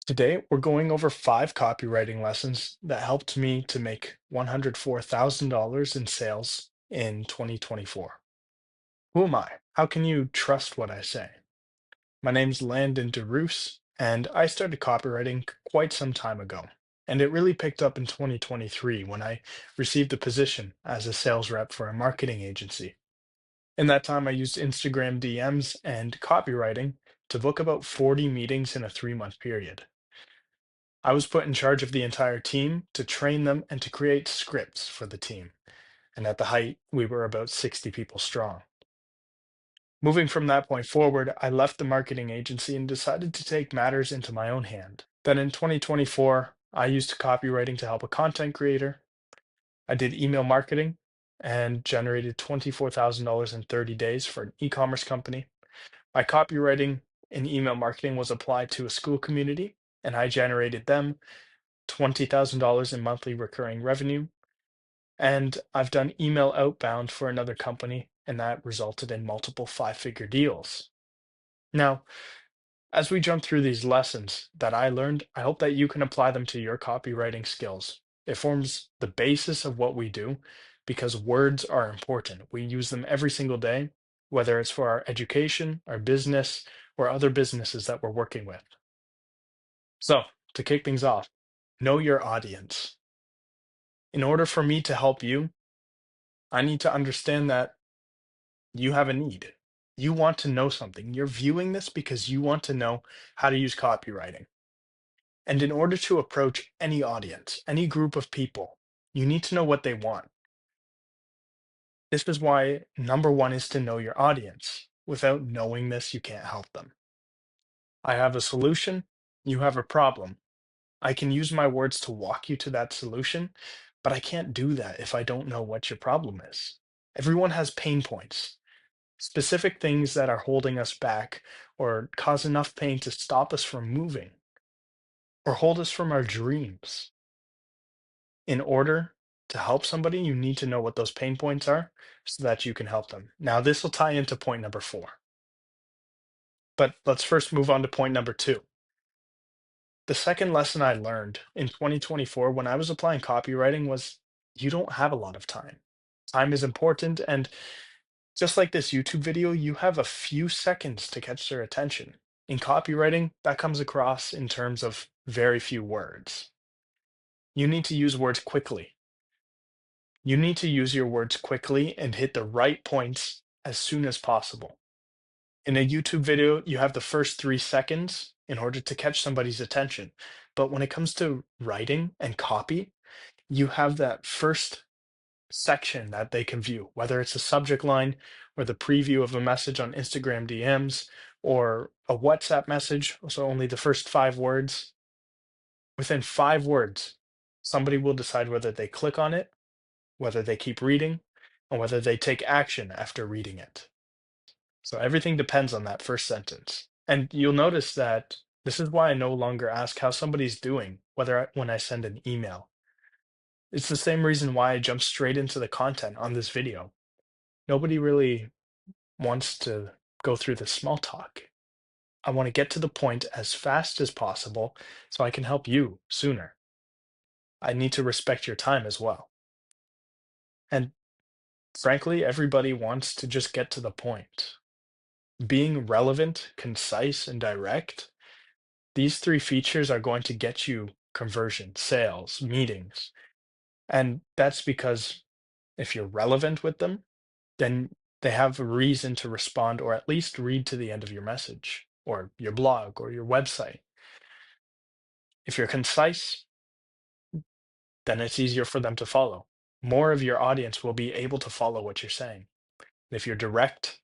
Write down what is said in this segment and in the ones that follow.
Today, we're going over 5 copywriting lessons that helped me to make $104,000 in sales in 2024. Who am I? How can you trust what I say? My name's Landon DeRoos, and I started copywriting quite some time ago. And it really picked up in 2023 when I received a position as a sales rep for a marketing agency. In that time, I used Instagram DMs and copywriting to book about 40 meetings in a 3-month period. I was put in charge of the entire team to train them and to create scripts for the team. And at the height, we were about 60 people strong. Moving from that point forward, I left the marketing agency and decided to take matters into my own hand. Then in 2024, I used copywriting to help a content creator. I did email marketing and generated $24,000 in 30 days for an e-commerce company. My copywriting and email marketing was applied to a school community, and I generated them $20,000 in monthly recurring revenue. And I've done email outbound for another company, and that resulted in multiple 5-figure deals. Now, as we jump through these lessons that I learned, I hope that you can apply them to your copywriting skills. It forms the basis of what we do because words are important. We use them every single day, whether it's for our education, our business, or other businesses that we're working with. So, to kick things off, know your audience. In order for me to help you, I need to understand that you have a need. You want to know something. You're viewing this because you want to know how to use copywriting. And in order to approach any audience, any group of people, you need to know what they want. This is why number one is to know your audience. Without knowing this, you can't help them. I have a solution, you have a problem. I can use my words to walk you to that solution, but I can't do that if I don't know what your problem is. Everyone has pain points, specific things that are holding us back or cause enough pain to stop us from moving or hold us from our dreams. In order to help somebody, you need to know what those pain points are so that you can help them. Now, this will tie into point number 4, but let's first move on to point number 2. The second lesson I learned in 2024 when I was applying copywriting was you don't have a lot of time. Time is important, and just like this YouTube video, you have a few seconds to catch their attention. In copywriting, that comes across in terms of very few words. You need to use words quickly. You need to use your words quickly and hit the right points as soon as possible. In a YouTube video, you have the first 3 seconds in order to catch somebody's attention. But when it comes to writing and copy, you have that first section that they can view, whether it's a subject line or the preview of a message on Instagram DMs or a WhatsApp message. So only the first 5 words. Within 5 words, somebody will decide whether they click on it, whether they keep reading, and whether they take action after reading it. So everything depends on that first sentence. And you'll notice that this is why I no longer ask how somebody's doing, when I send an email. It's the same reason why I jump straight into the content on this video. Nobody really wants to go through the small talk. I want to get to the point as fast as possible so I can help you sooner. I need to respect your time as well. And frankly, everybody wants to just get to the point. Being relevant, concise, and direct, these 3 features are going to get you conversion, sales, meetings. And that's because if you're relevant with them, then they have a reason to respond or at least read to the end of your message or your blog or your website. If you're concise, then it's easier for them to follow. More of your audience will be able to follow what you're saying. And if you're direct,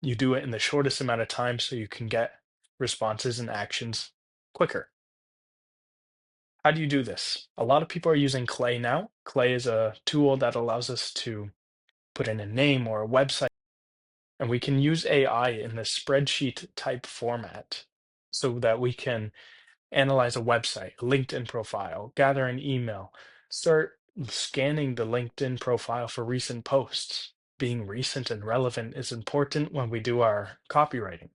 you do it in the shortest amount of time so you can get responses and actions quicker. How do you do this? A lot of people are using Clay now. Clay is a tool that allows us to put in a name or a website, and we can use AI in the spreadsheet type format so that we can analyze a website, a LinkedIn profile, gather an email, start scanning the LinkedIn profile for recent posts. Being recent and relevant is important when we do our copywriting.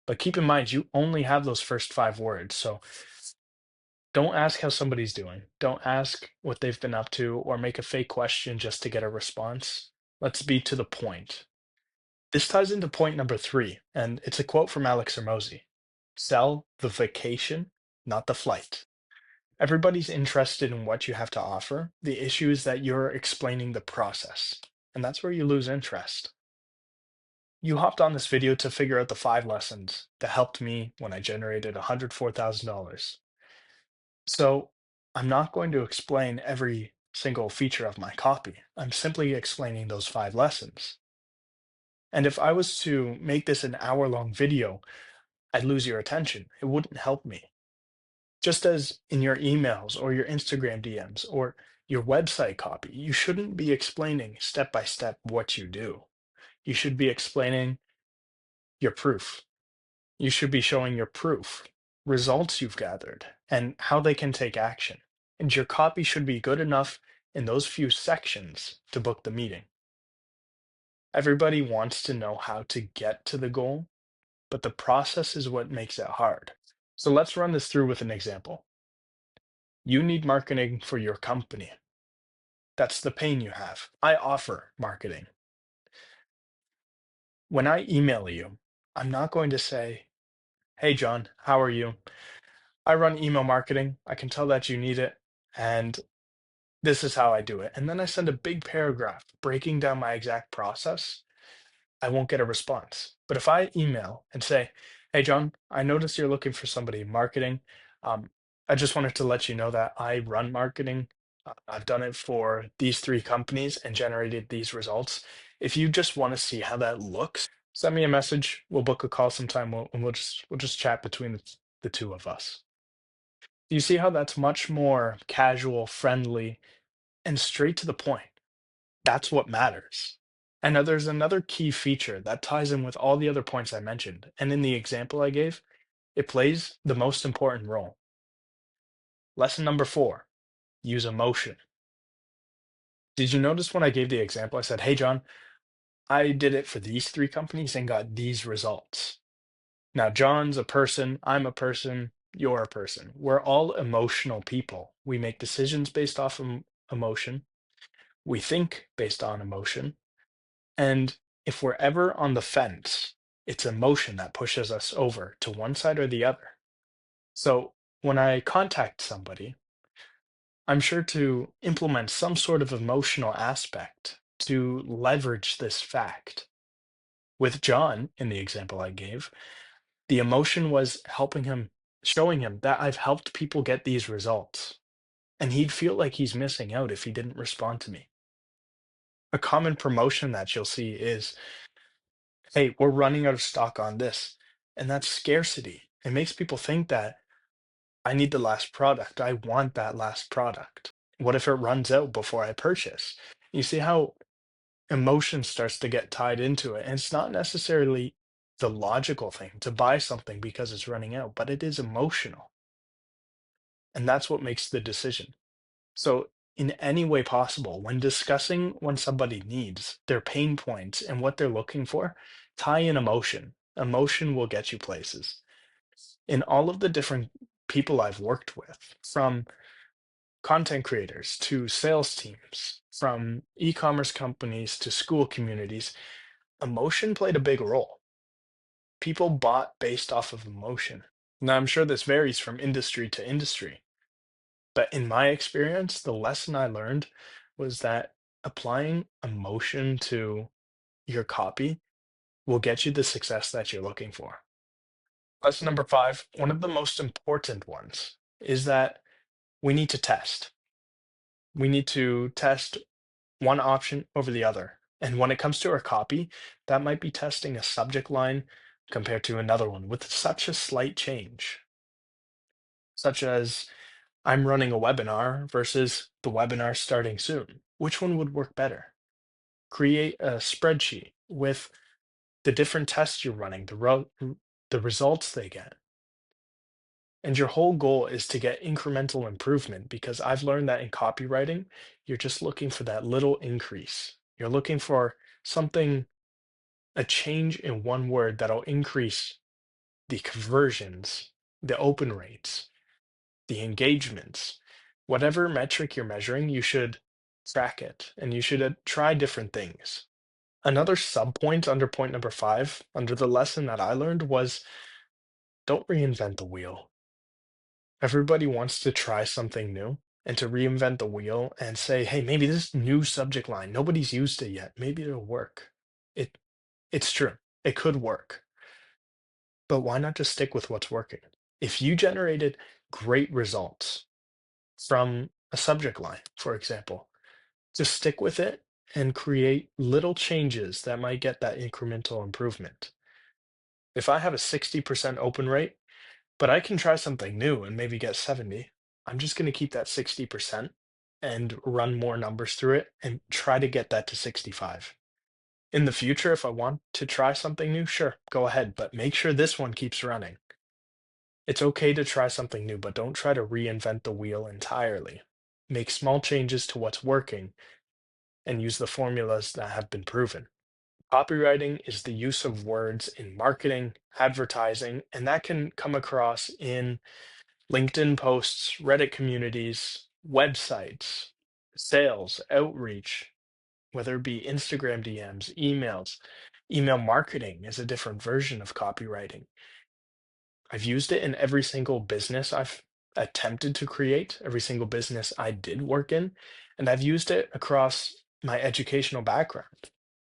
But keep in mind, you only have those first 5 words. So Don't ask how somebody's doing. Don't ask what they've been up to or make a fake question just to get a response. Let's be to the point. This ties into point number three, and it's a quote from Alex Hermosi. Sell the vacation, not the flight. Everybody's interested in what you have to offer. The issue is that you're explaining the process, and that's where you lose interest. You hopped on this video to figure out the 5 lessons that helped me when I generated $104,000. So I'm not going to explain every single feature of my copy. I'm simply explaining those 5 lessons. And if I was to make this an hour-long video, I'd lose your attention. It wouldn't help me. Just as in your emails or your Instagram DMs or your website copy, you shouldn't be explaining step by step what you do. You should be explaining your proof. You should be showing your proof, results you've gathered, and how they can take action. And your copy should be good enough in those few sections to book the meeting. Everybody wants to know how to get to the goal, but the process is what makes it hard. So let's run this through with an example. You need marketing for your company. That's the pain you have. I offer marketing. When I email you, I'm not going to say, "Hey, John, how are you? I run email marketing. I can tell that you need it. And this is how I do it." And then I send a big paragraph breaking down my exact process. I won't get a response. But if I email and say, "Hey, John, I noticed you're looking for somebody in marketing. Um, I just wanted to let you know that I run marketing. I've done it for these 3 companies and generated these results. If you just want to see how that looks, send me a message. We'll book a call sometime. We'll just chat between the two of us." You see how that's much more casual, friendly, and straight to the point. That's what matters. And now there's another key feature that ties in with all the other points I mentioned. And in the example I gave, it plays the most important role. Lesson number 4, use emotion. Did you notice when I gave the example, I said, "Hey, John, I did it for these 3 companies and got these results." Now, John's a person, I'm a person, you're a person. We're all emotional people. We make decisions based off emotion. We think based on emotion. And if we're ever on the fence, it's emotion that pushes us over to one side or the other. So when I contact somebody, I'm sure to implement some sort of emotional aspect to leverage this fact. With John, in the example I gave, the emotion was helping him, showing him that I've helped people get these results. And he'd feel like he's missing out if he didn't respond to me. A common promotion that you'll see is, "Hey, we're running out of stock on this." And that's scarcity. It makes people think that I need the last product. I want that last product. What if it runs out before I purchase? You see how emotion starts to get tied into it. And it's not necessarily the logical thing to buy something because it's running out, but it is emotional. And that's what makes the decision. So, in any way possible, when discussing when somebody needs their pain points and what they're looking for, tie in emotion. Emotion will get you places. In all of the different people I've worked with, from content creators to sales teams, from e commerce companies to school communities, emotion played a big role. People bought based off of emotion. Now, I'm sure this varies from industry to industry. But in my experience, the lesson I learned was that applying emotion to your copy will get you the success that you're looking for. Lesson number 5, one of the most important ones, is that we need to test. We need to test one option over the other. And when it comes to our copy, that might be testing a subject line compared to another one with such a slight change, such as I'm running a webinar versus the webinar starting soon. Which one would work better? Create a spreadsheet with the different tests you're running, the results they get. And your whole goal is to get incremental improvement because I've learned that in copywriting, you're just looking for that little increase. You're looking for something, a change in one word that'll increase the conversions, the open rates. the engagements. Whatever metric you're measuring, you should track it and you should try different things. Another sub point under point number five, under the lesson that I learned was don't reinvent the wheel. Everybody wants to try something new and to reinvent the wheel and say, hey, maybe this new subject line, nobody's used it yet. Maybe it'll work. It it's true. It could work. But why not just stick with what's working? If you generated great results from a subject line, for example, just stick with it and create little changes that might get that incremental improvement. If I have a 60% open rate, but I can try something new and maybe get 70, I'm just going to keep that 60% and run more numbers through it and try to get that to 65. In the future, if I want to try something new, sure, go ahead, but make sure this one keeps running. It's okay to try something new, but don't try to reinvent the wheel entirely. Make small changes to what's working and use the formulas that have been proven. Copywriting is the use of words in marketing, advertising, and that can come across in LinkedIn posts, Reddit communities, websites, sales, outreach, whether it be Instagram DMs, emails. Email marketing is a different version of copywriting. I've used it in every single business I've attempted to create, every single business I did work in, and I've used it across my educational background,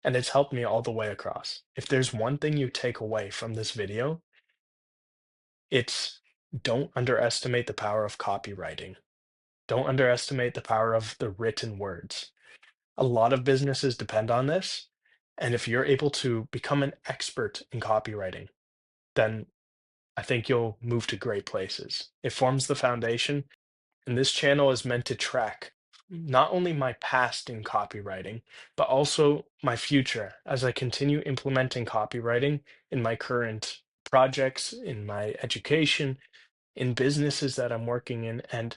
and it's helped me all the way across. If there's one thing you take away from this video, it's don't underestimate the power of copywriting. Don't underestimate the power of the written words. A lot of businesses depend on this, and if you're able to become an expert in copywriting, then I think you'll move to great places. It forms the foundation, and this channel is meant to track not only my past in copywriting, but also my future as I continue implementing copywriting in my current projects, in my education, in businesses that I'm working in, and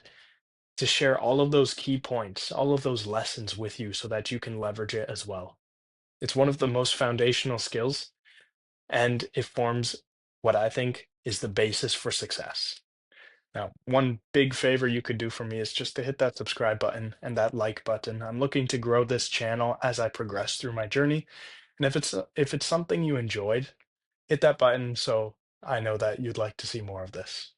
to share all of those key points, all of those lessons with you so that you can leverage it as well. It's one of the most foundational skills, and it forms what I think is the basis for success. Now, one big favor you could do for me is just to hit that subscribe button and that like button. I'm looking to grow this channel as I progress through my journey. And if it's something you enjoyed, hit that button so I know that you'd like to see more of this.